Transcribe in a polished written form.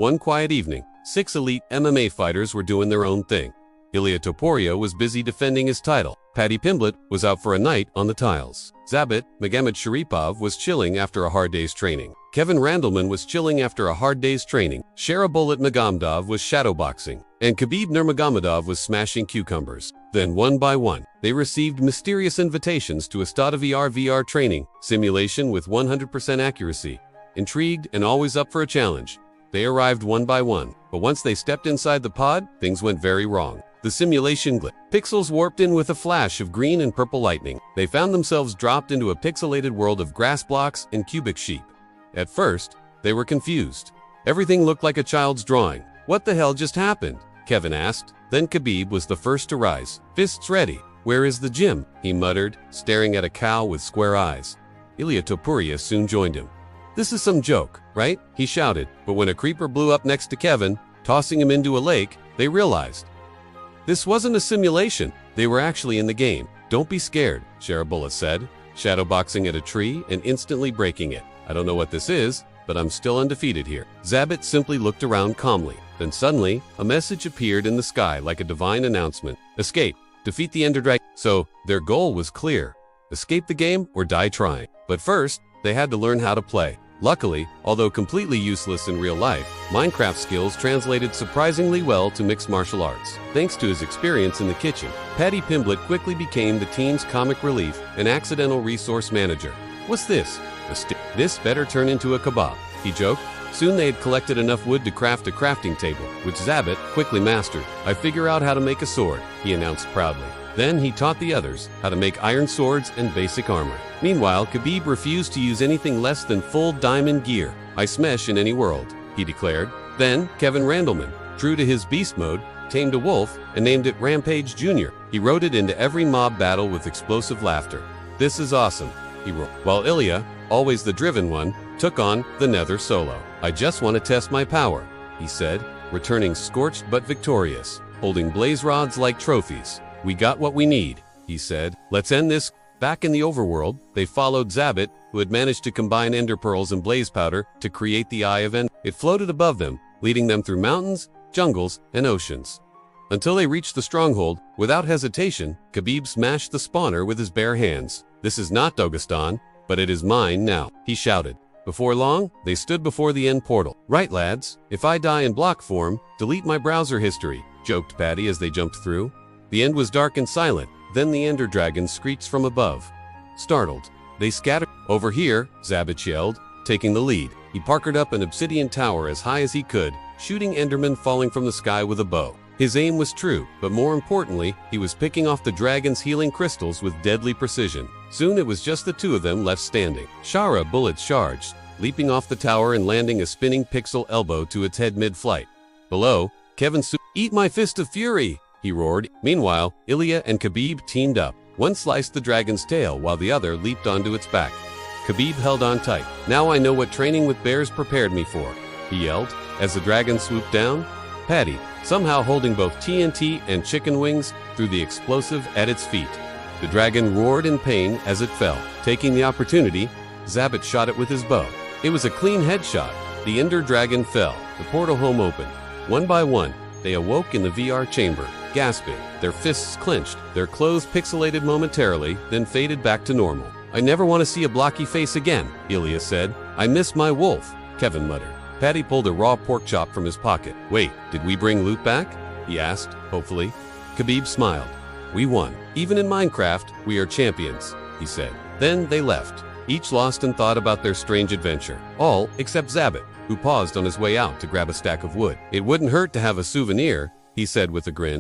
One quiet evening, 6 elite MMA fighters were doing their own thing. Ilia Topuria was busy defending his title. Paddy Pimblett was out for a night on the tiles. Zabit Magomedsharipov was chilling after a hard day's training. Kevin Randleman was chilling after a hard day's training. Sharabulat Magomedov was shadowboxing. And Khabib Nurmagomedov was smashing cucumbers. Then one by one, they received mysterious invitations to a VR training simulation with 100% accuracy. Intrigued and always up for a challenge, they arrived one by one. But once they stepped inside the pod, things went very wrong. The simulation glitched. Pixels warped in with a flash of green and purple lightning. They found themselves dropped into a pixelated world of grass blocks and cubic sheep. At first, they were confused. Everything looked like a child's drawing. What the hell just happened? Kevin asked. Then Khabib was the first to rise. Fists ready. Where is the gym? He muttered, staring at a cow with square eyes. Ilia Topuria soon joined him. This is some joke, right? He shouted. But when a creeper blew up next to Kevin, tossing him into a lake, they realized. This wasn't a simulation. They were actually in the game. Don't be scared, Sharabulat said, shadowboxing at a tree and instantly breaking it. I don't know what this is, but I'm still undefeated here. Zabit simply looked around calmly. Then suddenly, a message appeared in the sky like a divine announcement. Escape. Defeat the Ender Dragon. So, their goal was clear. Escape the game or die trying. But first, they had to learn how to play. Luckily, although completely useless in real life, Minecraft skills translated surprisingly well to mixed martial arts. Thanks to his experience in the kitchen, Paddy Pimblett quickly became the team's comic relief and accidental resource manager. What's this? A stick. This better turn into a kebab, he joked. Soon they had collected enough wood to craft a crafting table, which Zabit quickly mastered. I figure out how to make a sword, he announced proudly. Then he taught the others how to make iron swords and basic armor. Meanwhile, Khabib refused to use anything less than full diamond gear. I smash in any world, he declared. Then Kevin Randleman, true to his beast mode, tamed a wolf and named it Rampage Jr. He rode it into every mob battle with explosive laughter. This is awesome, he roared. While Ilia, always the driven one, took on the Nether solo. I just want to test my power, he said, returning scorched but victorious, holding blaze rods like trophies. We got what we need, he said. Let's end this. Back in the overworld, they followed Zabit, who had managed to combine ender pearls and blaze powder to create the Eye of Ender. It floated above them, leading them through mountains, jungles, and oceans. Until they reached the stronghold, without hesitation, Khabib smashed the spawner with his bare hands. This is not Dagestan, but it is mine now, he shouted. Before long, they stood before the end portal. Right, lads, if I die in block form, delete my browser history, joked Paddy as they jumped through. The end was dark and silent. Then the Ender Dragon screeched from above. Startled, they scattered. Over here, Zabit yelled, taking the lead. He parkered up an obsidian tower as high as he could, shooting Endermen falling from the sky with a bow. His aim was true, but more importantly, he was picking off the dragon's healing crystals with deadly precision. Soon it was just the two of them left standing. Shara bullets charged, leaping off the tower and landing a spinning pixel elbow to its head mid-flight. Below, Kevin Eat my fist of fury! He roared. Meanwhile, Ilia and Khabib teamed up. One sliced the dragon's tail while the other leaped onto its back. Khabib held on tight. Now I know what training with bears prepared me for, he yelled, as the dragon swooped down. Paddy, somehow holding both TNT and chicken wings, threw the explosive at its feet. The dragon roared in pain as it fell. Taking the opportunity, Zabit shot it with his bow. It was a clean headshot. The Ender Dragon fell. The portal home opened. One by one, they awoke in the VR chamber, gasping, their fists clenched, their clothes pixelated momentarily, then faded back to normal. I never want to see a blocky face again, Ilia said. I miss my wolf, Kevin muttered. Paddy pulled a raw pork chop from his pocket. Wait, did we bring loot back? He asked, hopefully. Khabib smiled. We won. Even in Minecraft, we are champions, he said. Then they left, each lost in thought about their strange adventure. All except Zabit, who paused on his way out to grab a stack of wood. It wouldn't hurt to have a souvenir, he said with a grin.